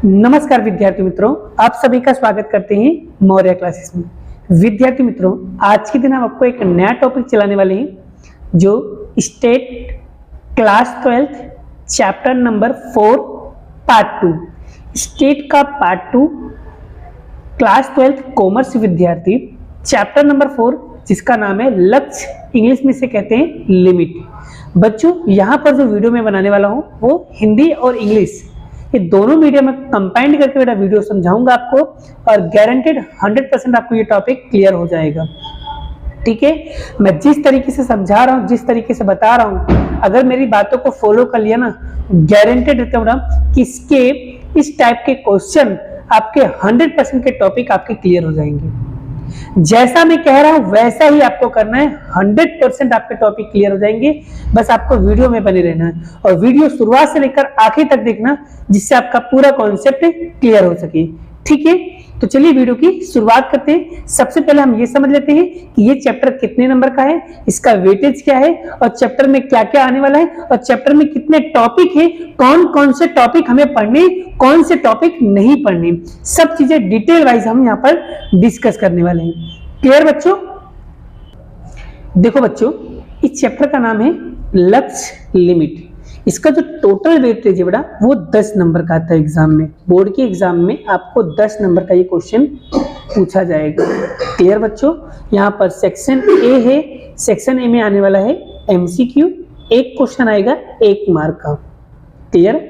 नमस्कार विद्यार्थी मित्रों, आप सभी का स्वागत करते हैं मौर्य क्लासेस में। विद्यार्थी मित्रों, आज के दिन हम आपको एक नया टॉपिक चलाने वाले हैं जो state class 12 chapter number 4 part 2 state का पार्ट 2 क्लास 12 कॉमर्स विद्यार्थी चैप्टर नंबर 4 जिसका नाम है लक्ष्य, इंग्लिश में से कहते हैं लिमिट। बच्चों, यहाँ पर जो वीडियो मैं बनाने वाला हूँ वो हिंदी और इंग्लिश ये दोनों मीडियम में कंबाइंड करके मेरा वीडियो समझाऊंगा आपको और गारंटेड 100% आपको ये टॉपिक क्लियर हो जाएगा। ठीक है, मैं जिस तरीके से समझा रहा हूँ, जिस तरीके से बता रहा हूँ, अगर मेरी बातों को फॉलो कर लिया ना, गारंटेड रहता हूँ कि इस टाइप के क्वेश्चन आपके 100% के टॉपिक आपके क्लियर हो जाएंगे। जैसा मैं कह रहा हूं वैसा ही आपको करना है, 100% आपके टॉपिक क्लियर हो जाएंगे। बस आपको वीडियो में बने रहना है और वीडियो शुरुआत से लेकर आखिर तक देखना जिससे आपका पूरा कॉन्सेप्ट क्लियर हो सके। ठीक है, तो चलिए वीडियो की शुरुआत करते हैं। सबसे पहले हम ये समझ लेते हैं कि ये चैप्टर कितने नंबर का है, इसका वेटेज क्या है और चैप्टर में क्या क्या आने वाला है और चैप्टर में कितने टॉपिक है, कौन कौन से टॉपिक हमें पढ़ने, कौन से टॉपिक नहीं पढ़ने, सब चीजें डिटेल वाइज हम यहाँ पर डिस्कस करने वाले हैं। क्लियर बच्चों? देखो बच्चों, इस चैप्टर का नाम है लक्ष्य लिमिट। इसका जो टोटल वेटेज है बेटा वो 10 नंबर का आता है। एग्जाम में, बोर्ड के एग्जाम में आपको 10 नंबर का ये क्वेश्चन पूछा जाएगा। क्लियर बच्चों? यहाँ पर सेक्शन ए है, सेक्शन ए में आने वाला है एमसीक्यू, एक क्वेश्चन आएगा 1 मार्क का। क्लियर?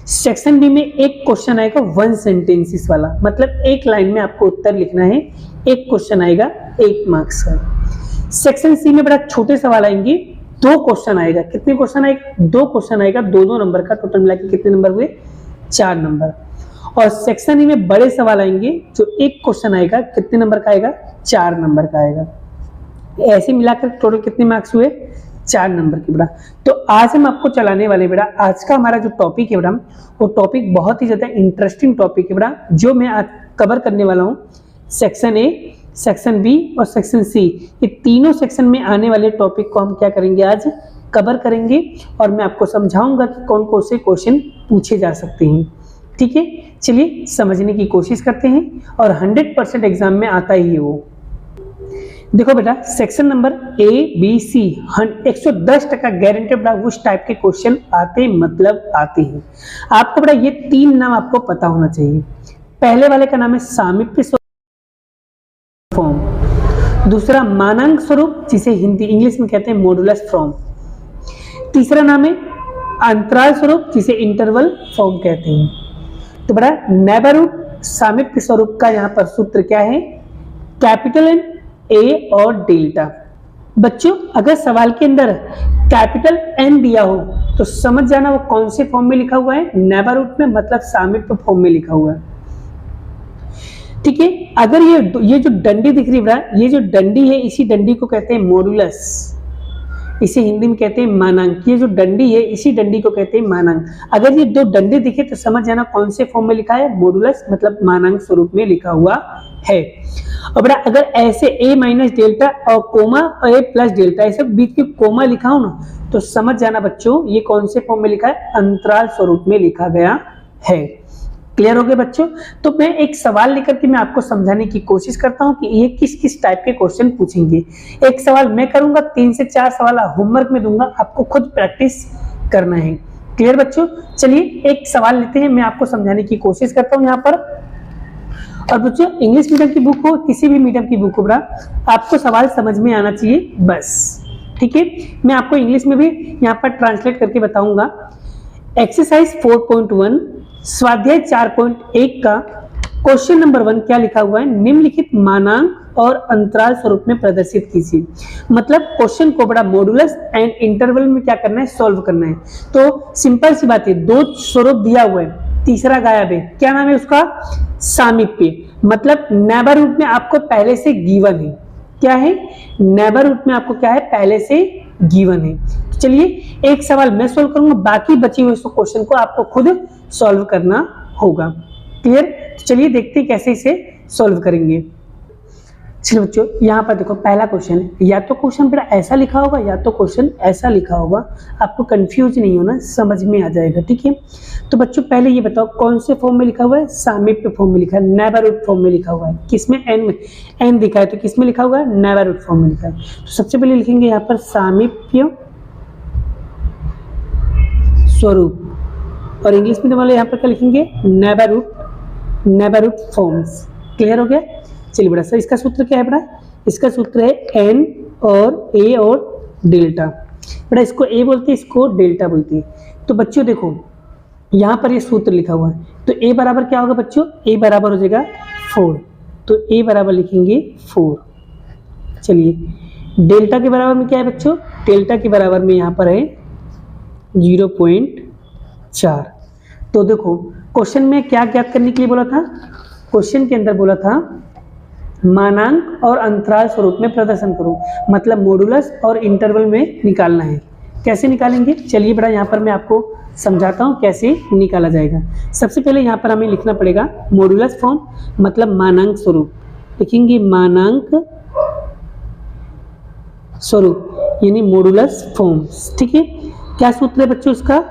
सेक्शन बी में एक क्वेश्चन आएगा 1 सेंटेंसेस वाला, मतलब एक लाइन में आपको उत्तर लिखना है, एक क्वेश्चन आएगा 1 मार्क्स का। सेक्शन सी में बड़ा छोटे सवाल आएंगे, 2 क्वेश्चन आएगा। कितने क्वेश्चन आएगा? 2 क्वेश्चन आएगा, 2 नंबर का। टोटल मिला के कितने नंबर हुए? 4 नंबर। और सेक्शन ई में बड़े सवाल आएंगे जो 1 क्वेश्चन आएगा, कितने नंबर का आएगा? 4 नंबर का आएगा। ऐसे मिलाकर टोटल कितने मार्क्स हुए? 4 नंबर की बेटा। तो आज हम आपको चलाने वाले बेटा, आज का हमारा जो टॉपिक है बेटा, वो टॉपिक बहुत ही ज्यादा इंटरेस्टिंग टॉपिक है बेटा, जो मैं आज कवर करने वाला हूँ। सेक्शन ए, सेक्शन बी और सेक्शन सी, ये तीनों सेक्शन में आने वाले टॉपिक को हम क्या करेंगे? आज कवर करेंगे और मैं आपको समझाऊंगा कि कौन कौन से क्वेश्चन पूछे जा सकते हैं। ठीक है, चलिए समझने की कोशिश करते हैं और 100% एग्जाम में आता ही है वो। देखो बेटा, section number A B C 110% guaranteed बेटा उस टाइप के क्वेश्चन आते, मतलब आते हैं। आपको बेटा ये 3 नाम आपको पता होना चाहिए। पहले वाले का नाम है सामीप्य फॉर्म, दूसरा मानांक स्वरूप जिसे हिंदी इंग्लिश में कहते हैं मॉडुलस फॉर्म, तीसरा नाम है अंतराल स्वरूप जिसे इंटरवल फॉर्म कहते हैं। तो बड़ा नेबरहुड सामीप्य स्वरूप का यहाँ पर सूत्र क्या है? कैपिटल एन, ए और डेल्टा। बच्चों, अगर सवाल के अंदर कैपिटल एन दिया हो तो समझ जाना वो कौन से फॉर्म में लिखा हुआ है? नेबरहुड में, मतलब सामीप्य फॉर्म में लिखा हुआ है। ठीक है, अगर ये जो डंडी दिख रही है, ये जो डंडी है, इसी डंडी को कहते हैं मॉडुलस, इसे हिंदी में कहते हैं मानांक। ये जो डंडी है, इसी डंडी को कहते हैं मानांक। अगर ये 2 डंडे दिखे तो समझ जाना कौन से फॉर्म में लिखा है? मॉडुलस, मतलब मानांक स्वरूप में लिखा हुआ है। और बेटा अगर ऐसे a माइनस डेल्टा और कोमा और a प्लस डेल्टा ऐसे बीच में कोमा लिखा हो ना, तो समझ जाना बच्चों ये कौन से फॉर्म में लिखा है? अंतराल स्वरूप में लिखा गया है। क्लियर हो गए बच्चों? तो मैं एक सवाल लेकर के मैं आपको समझाने की कोशिश करता हूं कि ये किस किस टाइप के क्वेश्चन पूछेंगे। एक सवाल मैं करूंगा, 3 से 4 सवाल होमवर्क में दूंगा, आपको खुद प्रैक्टिस करना है। क्लियर बच्चों? चलिए एक सवाल लेते हैं, मैं आपको समझाने की कोशिश करता हूं यहाँ पर। और बच्चों, इंग्लिश मीडियम की बुक हो, किसी भी मीडियम की बुक हो बेटा, आपको सवाल समझ में आना चाहिए बस। ठीक है, मैं आपको इंग्लिश में भी यहाँ पर ट्रांसलेट करके बताऊंगा। एक्सरसाइज 4.1 स्वाध्याय 4.1 का क्वेश्चन नंबर 1 क्या लिखा हुआ है? निम्नलिखित मानांक और अंतराल स्वरूप में प्रदर्शित कीजिए। मतलब क्वेश्चन को बड़ा मॉडुलस एंड इंटरवल में क्या करना है? सॉल्व करना है। तो सिंपल सी बात है, 2 स्वरूप दिया हुआ है, तीसरा गायब है। क्या नाम है उसका? सामीप्य, मतलब नेबरहुड में आपको पहले से गिवन है। क्या है? नेबरहुड में आपको क्या है? पहले से गिवन है। तो चलिए एक सवाल मैं सॉल्व करूंगा, बाकी बचे हुए क्वेश्चन को आपको खुद सॉल्व करना होगा। क्लियर? तो चलिए देखते हैं कैसे इसे सॉल्व करेंगे। चलो बच्चों, यहाँ पर देखो पहला क्वेश्चन है, या तो क्वेश्चन बेटा ऐसा लिखा होगा या तो क्वेश्चन ऐसा लिखा होगा, आपको कंफ्यूज नहीं होना, समझ में आ जाएगा। ठीक है, तो बच्चों पहले ये बताओ कौन से फॉर्म में लिखा हुआ है, सामीप्य फॉर्म में लिखा है, नेबरहुड फॉर्म में लिखा हुआ है, किसमें एन दिखा है तो किसमें लिखा हुआ है, नेबरहुड फॉर्म में लिखा है। तो सबसे पहले लिखेंगे यहाँ पर सामीप्य स्वरूप, और इंग्लिश में वाले यहाँ पर क्या लिखेंगे, नेबरहुड फॉर्म्स। क्लियर हो गया। चलिए बेटा सर, इसका सूत्र क्या है बेटा, इसका सूत्र है एन और ए और डेल्टा। बेटा इसको ए बोलते हैं, इसको डेल्टा बोलते हैं। तो बच्चों देखो यहाँ पर ये सूत्र लिखा हुआ है, तो ए बराबर क्या होगा बच्चों, ए बराबर हो जाएगा 4, तो ए बराबर लिखेंगे 4। चलिए डेल्टा के बराबर में क्या है बच्चों, डेल्टा के बराबर में यहाँ पर है 0.4। तो देखो क्वेश्चन में क्या ज्ञात करने के लिए बोला था, क्वेश्चन के अंदर बोला था मानांक और अंतराल स्वरूप में प्रदर्शन करो, मतलब मॉडुलस और इंटरवल में निकालना है। कैसे निकालेंगे, चलिए बेटा यहाँ पर मैं आपको समझाता हूँ कैसे निकाला जाएगा। सबसे पहले यहाँ पर हमें लिखना पड़ेगा मॉडुलस फॉर्म, मतलब मानांक स्वरूप। लिखेंगे मानांक स्वरूप यानी मॉडुलस फॉर्म्स। ठीक है, क्या सूत्र है बच्चों इसका,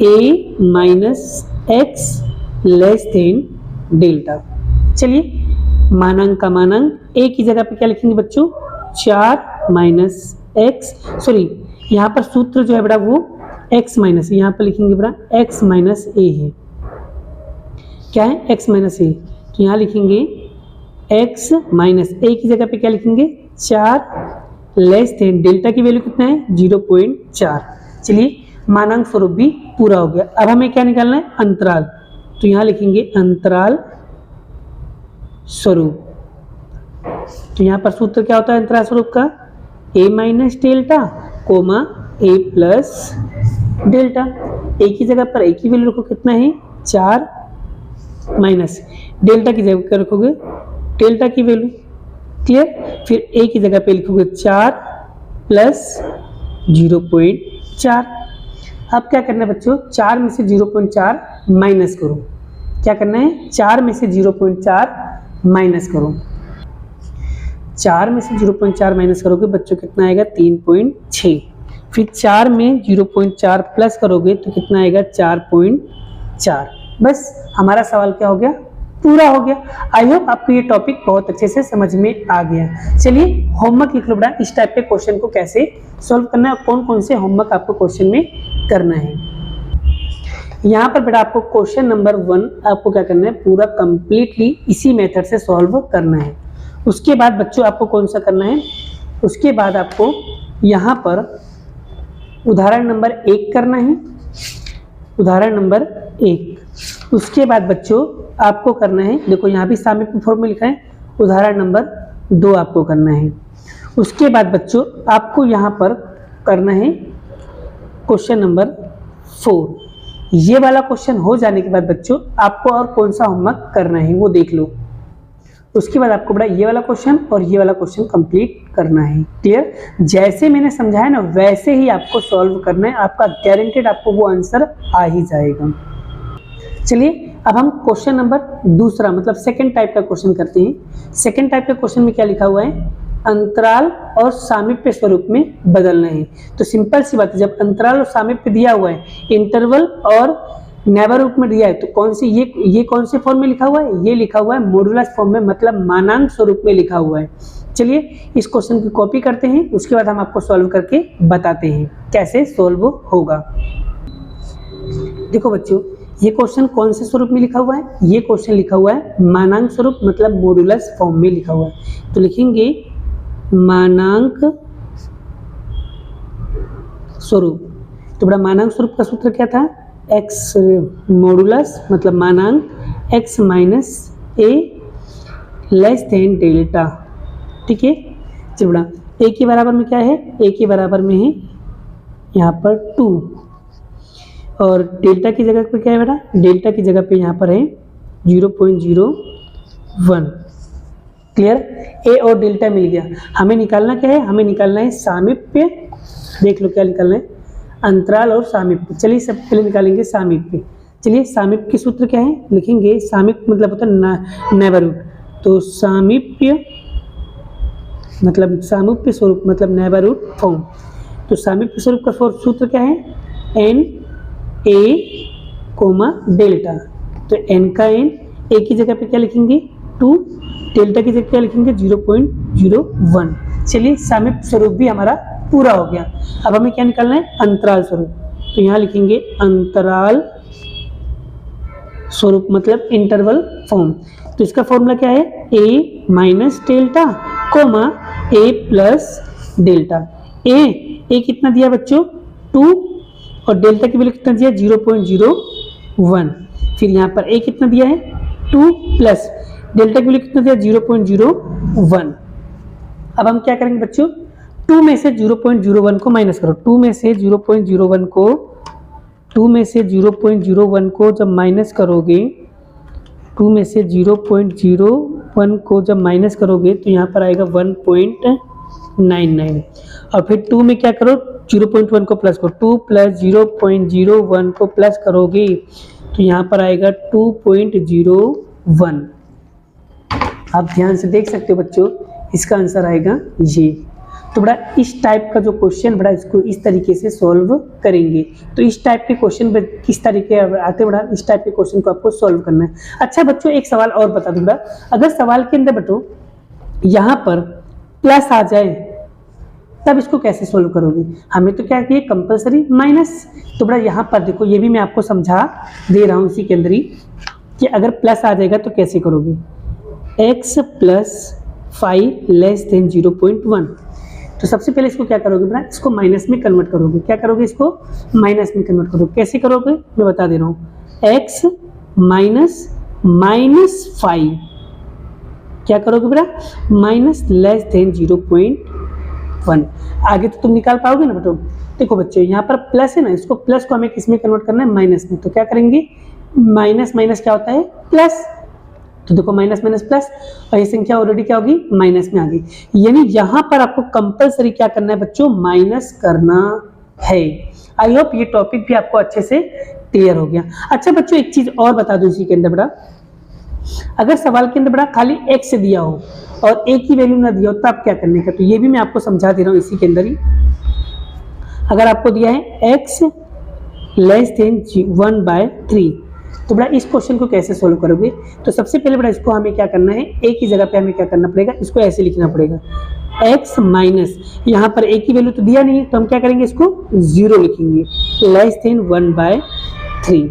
a minus x less than delta. चलिए मानांक का मानांक a की जगह पे क्या लिखेंगे बच्चों, 4 माइनस एक्स, सॉरी यहाँ पर सूत्र जो है बेटा वो x माइनस, यहाँ पर लिखेंगे बेटा x माइनस ए है। क्या है, x माइनस ए, तो यहाँ लिखेंगे x माइनस ए की जगह पे क्या लिखेंगे 4 लेस देन डेल्टा की वैल्यू कितना है 0.4। चलिए मानांक स्वरूप भी पूरा हो गया। अब हमें क्या निकालना है, अंतराल, तो यहाँ लिखेंगे अंतराल स्वरूप। तो यहाँ पर सूत्र क्या होता है अंतराल स्वरूप का, a minus delta comma a plus delta. a की जगह पर a की वैल्यू रखो कितना है 4 माइनस डेल्टा की जगह रखोगे डेल्टा की वैल्यू। क्लियर, फिर a की जगह पे लिखोगे 4 प्लस 0.4। अब क्या करना है बच्चों, 4 में से 0.4 माइनस करो। क्या करना है, 4 में से 0.4 माइनस करो। 4 में से 0.4 माइनस करोगे बच्चों कितना आएगा 3.6। फिर 4 में 0.4 प्लस करोगे तो कितना आएगा 4.4। बस हमारा सवाल क्या हो गया, पूरा हो गया। आई होप आपको ये टॉपिक बहुत अच्छे से समझ में आ गया। चलिए होमवर्क लिख लो बेटा, इस टाइप के क्वेश्चन को कैसे सॉल्व करना है, कौन कौन से होमवर्क आपको क्वेश्चन में करना है। यहाँ पर बेटा आपको क्वेश्चन नंबर 1 आपको क्या करना है, पूरा कंप्लीटली इसी मेथड से सॉल्व करना है। उसके बाद बच्चों आपको कौन सा करना है, उसके बाद आपको यहाँ पर उदाहरण नंबर 1 करना है, उदाहरण नंबर 1। उसके बाद बच्चों आपको करना है, देखो यहाँ भी सामीप्य फॉर्म में लिखा है, उदाहरण नंबर 2 आपको करना है। उसके बाद बच्चों आपको यहाँ पर करना है क्वेश्चन नंबर 4। ये वाला क्वेश्चन हो जाने के बाद बच्चों आपको और कौन सा होमवर्क करना है वो देख लो। उसके बाद आपको बड़ा ये वाला क्वेश्चन और ये वाला क्वेश्चन कंप्लीट करना है। क्लियर, जैसे मैंने समझाया ना वैसे ही आपको सॉल्व करना है, आपका गारंटेड आपको वो आंसर आ ही जाएगा। चलिए अब हम क्वेश्चन नंबर 2 मतलब सेकंड टाइप का क्वेश्चन करते हैं। सेकंड टाइप का क्वेश्चन में क्या लिखा हुआ है, अंतराल और सामीप्य स्वरूप में बदलना है। तो सिंपल सी बात है, जब अंतराल और सामीप्य दिया हुआ है, इंटरवल और नेबरहुड में दिया है, तो कौन सी ये कौन से फॉर्म में लिखा हुआ है, ये लिखा हुआ है मॉडुलस फॉर्म में, मतलब मानांक स्वरूप में लिखा हुआ है। चलिए इस क्वेश्चन की कॉपी करते हैं, उसके बाद हम आपको सॉल्व करके बताते हैं कैसे सॉल्व होगा। देखो बच्चों ये क्वेश्चन कौन से स्वरूप में लिखा हुआ है, ये क्वेश्चन लिखा हुआ है मानांक स्वरूप मतलब मॉडुलस फॉर्म में लिखा हुआ है। तो लिखेंगे मानांक स्वरूप। तो बड़ा मानांक स्वरूप का सूत्र क्या था, एक्स मॉडुलस मतलब मानांक एक्स माइनस ए लेस देन डेल्टा। ठीक है, चलो बड़ा ए के बराबर में क्या है, ए के बराबर में है यहाँ पर 2 और डेल्टा की जगह पर क्या है बेटा, डेल्टा की जगह पे यहाँ पर है 0.01। क्लियर, ए और डेल्टा मिल गया। हमें निकालना क्या है, हमें निकालना है सामीप्य। देख लो क्या निकालना है, अंतराल और सामीप्य। चलिए सब पहले निकालेंगे सामीप्य। चलिए सामीप्य के सूत्र क्या है, लिखेंगे सामीप्य मतलब होता है नेबरहुड। तो सामीप्य मतलब सामीप्य स्वरूप मतलब नेबरहुड फॉर्म। तो सामीप्य स्वरूप का सूत्र क्या है, एन ए कोमा डेल्टा। तो एन का एन, ए की जगह पे क्या लिखेंगे 2, डेल्टा की जगह क्या लिखेंगे 0.01। चलिए सामीप्य स्वरूप भी हमारा पूरा हो गया। अब हमें क्या निकालना है, अंतराल स्वरूप। तो यहाँ लिखेंगे अंतराल स्वरूप मतलब इंटरवल फॉर्म। तो इसका फॉर्मूला क्या है, a minus delta comma a plus delta. a कितना दिया बच्चों 2 और डेल्टा की वैल्यू कितना दिया 0.01। फिर यहाँ पर a कितना दिया है 2 प्लस डेल्टा की वैल्यू कितना दिया 0.01। अब हम क्या करेंगे बच्चों, 2 में से 0.01 को माइनस करो। 2 में से 0.01 को जब माइनस करोगे, 2 में से 0.01 को जब माइनस करोगे तो यहाँ पर आएगा 1.99। और फिर 2 में क्या करो 0.1 को प्लस करो, 2 प्लस 0.01 को प्लस करोगे तो यहाँ पर आएगा 2.01। आप ध्यान से देख सकते हो बच्चों, इसका आंसर आएगा ये। तो बड़ा इस टाइप का जो क्वेश्चन बड़ा इसको इस तरीके से सॉल्व करेंगे। तो इस टाइप के क्वेश्चन किस तरीके आते बड़ा, इस टाइप के क्वेश्चन को आपको सॉल्व करना है। अच्छा बच्चों एक सवाल और बता दूं बड़ा, अगर सवाल के अंदर बच्चों यहाँ पर प्लस आ जाए तब इसको कैसे सॉल्व करोगे, हमें तो क्या है कंपलसरी माइनस। तो बड़ा यहाँ पर देखो ये भी मैं आपको समझा दे रहा हूँ इसी के अंदर ही कि अगर प्लस आ जाएगा तो कैसे करोगे, x प्लस 5 लेस देन 0.1। तो सबसे पहले इसको क्या करोगे बेटा, इसको माइनस में कन्वर्ट करोगे। क्या करोगे, इसको माइनस में कन्वर्ट करोगे। कैसे करोगे मैं बता दे रहा हूँ, x माइनस -5 क्या करोगे बेटा, माइनस लेस देन 0.1। आगे तो तुम निकाल पाओगे ना बेटा। देखो बच्चों यहाँ पर प्लस है ना, इसको प्लस को हमें किसमें कन्वर्ट करना है, माइनस में। तो क्या करेंगे, माइनस माइनस क्या होता है प्लस। तो देखो माइनस माइनस प्लस और ये संख्या ऑलरेडी क्या होगी माइनस में आ गई। यानी यहाँ पर आपको कंपलसरी क्या करना है बच्चों, माइनस करना है। आई होप ये टॉपिक भी आपको अच्छे से क्लियर हो गया। अच्छा बच्चों एक चीज और बता दूं इसी के अंदर बड़ा, अगर सवाल के अंदर बड़ा खाली x दिया हो और a की वैल्यू ना दिया हो तो आप क्या करने का, तो ये भी मैं आपको समझा दे रहा हूँ इसी के अंदर ही। अगर आपको दिया है x लेस देन 1/3 तो बड़ा इस क्वेश्चन को कैसे सोल्व करोगे। तो सबसे पहले बड़ा इसको हमें क्या करना है, a की जगह पे हमें क्या करना पड़ेगा, इसको ऐसे लिखना पड़ेगा x माइनस, यहाँ पर a की वैल्यू तो दिया नहीं है तो हम क्या करेंगे, इसको 0 लिखेंगे, लेस देन 1/3।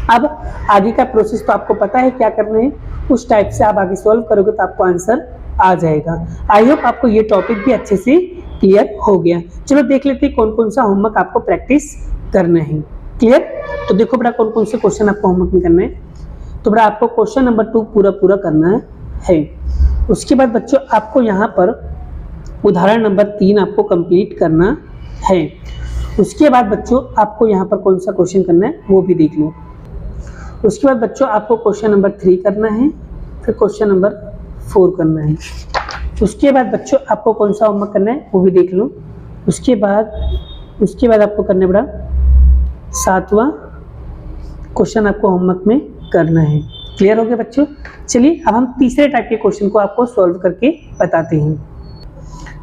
अब आगे का प्रोसेस तो आपको पता है क्या करना है, उस टाइप से आप आगे सॉल्व करोगे तो आपको आंसर आ जाएगा। आई होप आपको ये टॉपिक भी अच्छे से क्लियर हो गया। चलो देख लेते हैं कौन कौन सा होमवर्क आपको प्रैक्टिस करना है। क्लियर, तो देखो बेटा कौन कौन से क्वेश्चन आपको होमवर्क में करना है। तो बेटा आपको क्वेश्चन नंबर 2 पूरा करना है। उसके बाद बच्चों आपको यहाँ पर उदाहरण नंबर 3 आपको कंप्लीट करना है। उसके बाद बच्चों आपको यहाँ पर कौन सा क्वेश्चन करना है वो भी देख लो। उसके बाद बच्चों आपको क्वेश्चन नंबर 3 करना है, फिर क्वेश्चन नंबर 4 करना है। उसके बाद बच्चों आपको कौन सा होमवर्क करना है वो भी देख लो। उसके बाद आपको करना है बड़ा 7वां क्वेश्चन आपको होमवर्क में करना है। क्लियर हो गया बच्चों। चलिए अब हम तीसरे टाइप के क्वेश्चन को आपको सॉल्व करके बताते हैं।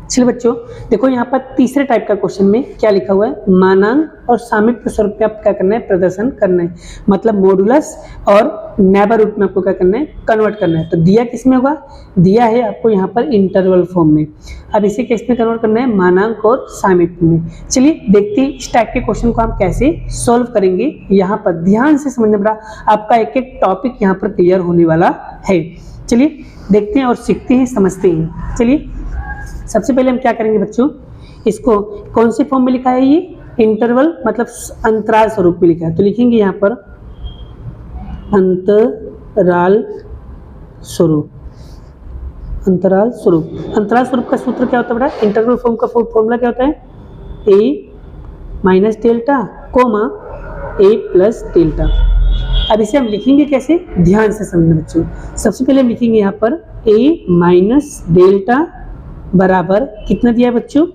चलिए बच्चों देखो यहाँ पर तीसरे टाइप का क्वेश्चन में क्या लिखा हुआ है, मानांक और सामीप्य स्वरूप में आपको क्या करना है, प्रदर्शन करना है। मतलब मॉडुलस और नेबरहुड में आपको क्या करना है, कन्वर्ट करना है। तो दिया किस में होगा, दिया है आपको यहाँ पर इंटरवल फॉर्म में। अब इसे किस में कन्वर्ट करना है, मानांक और सामीप्य में। चलिए देखते हैं इस टाइप के क्वेश्चन को हम कैसे सॉल्व करेंगे। यहाँ पर ध्यान से समझना पड़ा, आपका एक एक टॉपिक यहाँ पर क्लियर होने वाला है। चलिए देखते हैं और सीखते हैं, समझते हैं। चलिए सबसे पहले हम क्या करेंगे बच्चों, इसको कौन से फॉर्म में लिखा है, ये इंटरवल मतलब अंतराल स्वरूप में लिखा है। तो लिखेंगे यहाँ पर अंतराल स्वरूप। अंतराल स्वरूप का सूत्र क्या होता है बेटा, इंटरवल फॉर्म का फॉर्मूला क्या होता है, a minus delta comma a plus delta. अब इसे हम लिखेंगे कैसे, ध्यान से समझना बच्चों। सबसे पहले हम लिखेंगे यहाँ पर a माइनस डेल्टा बराबर कितना दिया है बच्चों,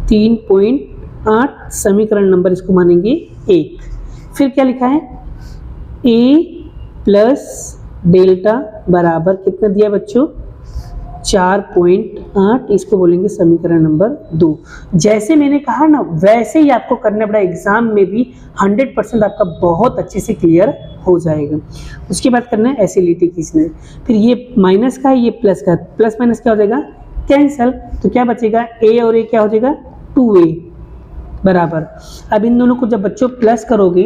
3.8, समीकरण नंबर इसको मानेंगे 1। फिर क्या लिखा है, a प्लस डेल्टा बराबर कितना दिया बच्चों, 4.8, इसको बोलेंगे समीकरण नंबर 2। जैसे मैंने कहा ना वैसे ही आपको करना पड़ा, एग्जाम में भी 100% आपका बहुत अच्छे से क्लियर हो जाएगा। उसके बाद करना है एसिलिटी खींचना है, फिर ये माइनस का ये प्लस का, प्लस माइनस क्या हो जाएगा कैंसल, तो क्या बचेगा a और a क्या हो जाएगा 2a बराबर। अब इन दोनों को जब बच्चों प्लस करोगे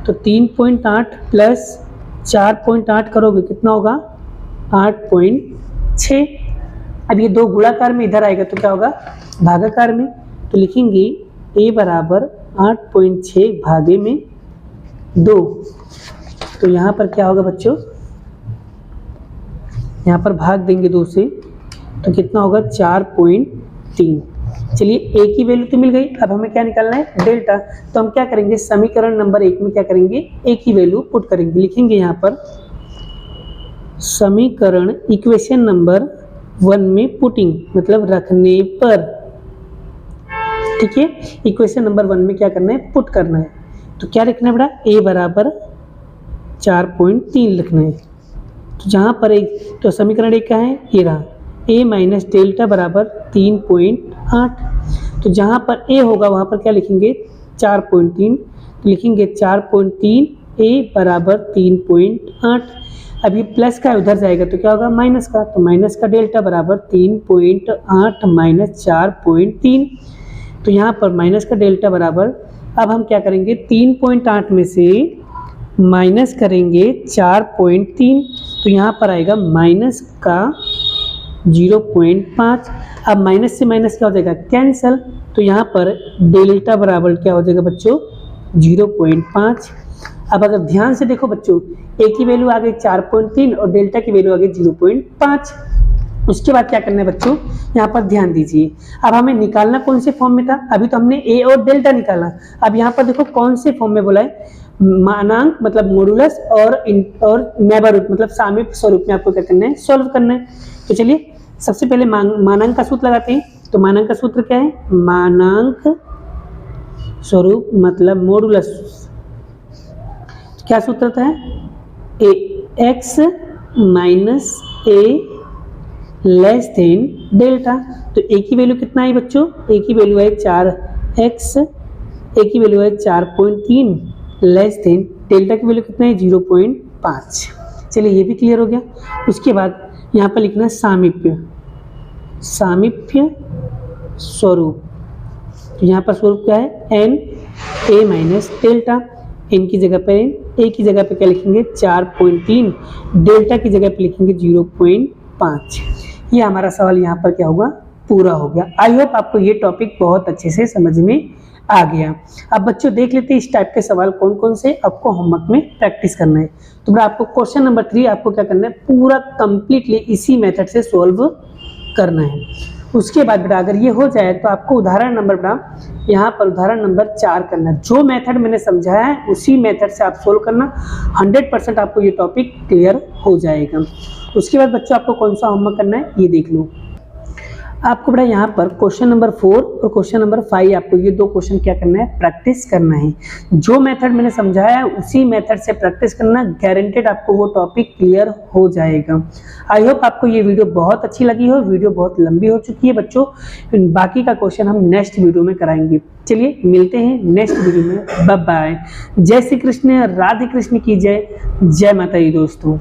तो 3.8 प्लस 4.8 करोगे कितना होगा 8.6। अब ये दो गुणाकार में इधर आएगा तो क्या होगा भागाकार में, तो लिखेंगे a बराबर 8.6 भागे में 2। तो यहाँ पर क्या होगा बच्चों, यहाँ पर भाग देंगे 2 से तो कितना होगा 4.3। चलिए a की वैल्यू तो मिल गई, अब हमें क्या निकालना है डेल्टा। तो हम क्या करेंगे समीकरण नंबर 1 में क्या करेंगे a की वैल्यू पुट करेंगे, लिखेंगे यहाँ पर समीकरण इक्वेशन नंबर 1 में पुटिंग मतलब रखने पर, ठीक है। इक्वेशन नंबर 1 में क्या करना है पुट करना है, तो क्या लिखना है बेटा a बराबर 4.3 लिखना है। तो जहाँ पर एक तो समीकरण 1 का है ये रहा a माइनस डेल्टा बराबर 3.8, तो जहाँ पर a होगा वहाँ पर क्या लिखेंगे 4.3, तो लिखेंगे 4.3 a बराबर 3.8। अब ये प्लस का उधर जाएगा तो क्या होगा माइनस का, तो माइनस का डेल्टा बराबर 3.8 माइनस 4.3, तो यहाँ पर माइनस का डेल्टा बराबर, अब हम क्या करेंगे 3.8 में से माइनस करेंगे 4.3, तो यहाँ पर आएगा माइनस का 0.5। अब माइनस से माइनस क्या हो जाएगा कैंसल, तो यहाँ पर डेल्टा बराबर क्या हो जाएगा बच्चों 0.5। अब अगर ध्यान से देखो बच्चों a की वैल्यू आ गई 4.3 और डेल्टा की वैल्यू आ गई 0.5। उसके बाद क्या करना है बच्चों यहाँ पर ध्यान दीजिए, अब हमें निकालना कौन से फॉर्म में था, अभी तो हमने a और डेल्टा निकाला, अब यहाँ पर देखो कौन से फॉर्म में बोला है मानांक मतलब मॉडुलस और नेबरहुड मतलब सामीप्य स्वरूप में आपको क्या करना है सॉल्व करना है। तो चलिए सबसे पहले मानांक का सूत्र लगाते हैं, तो मानांक का सूत्र क्या है मानांक स्वरूप मतलब मॉडुलस, क्या सूत्र था ए एक्स माइनस ए लेस देन डेल्टा। तो ए की वैल्यू कितना है बच्चों, ए की वैल्यू है 4x, ए की वैल्यू है 4.3 लेस देन डेल्टा की वैल्यू कितना है 0.5। चलिए ये भी क्लियर हो गया। उसके बाद यहाँ पर लिखना है सामीप्य, सामीप्य स्वरूप, तो यहाँ पर स्वरूप क्या है n a minus delta, n की जगह पर a की जगह पे क्या लिखेंगे 4.3, डेल्टा की जगह पे लिखेंगे 0.5। ये हमारा सवाल यहाँ पर क्या होगा पूरा हो गया। आई होप आपको ये टॉपिक बहुत अच्छे से समझ में आ गया। अब बच्चों देख लेते हैं इस टाइप के सवाल कौन कौन से आपको होमवर्क में प्रैक्टिस करना है। तो बेटा आपको क्वेश्चन नंबर 3 आपको क्या करना है पूरा कंप्लीटली इसी मेथड से सॉल्व करना है। उसके बाद बेटा अगर ये हो जाए तो आपको उदाहरण नंबर बेटा यहाँ पर उदाहरण नंबर 4 करना है। जो मेथड मैंने समझाया है उसी मेथड से आप सोल्व करना, 100% आपको ये टॉपिक क्लियर हो जाएगा। उसके बाद बच्चों आपको कौन सा होमवर्क करना है ये देख लो। आपको बेटा यहाँ पर क्वेश्चन नंबर 4 और क्वेश्चन नंबर 5 आपको ये दो क्वेश्चन क्या करना है प्रैक्टिस करना है। जो मेथड मैंने समझाया है उसी मेथड से प्रैक्टिस करना, गारंटेड आपको वो टॉपिक क्लियर हो जाएगा। आई होप आपको ये वीडियो बहुत अच्छी लगी हो। वीडियो बहुत लंबी हो चुकी है बच्चों, बाकी का क्वेश्चन हम नेक्स्ट वीडियो में कराएंगे। चलिए मिलते हैं नेक्स्ट वीडियो में, बाय बाय। जय श्री कृष्ण, राधे कृष्ण की जय, जय माता दी दोस्तों।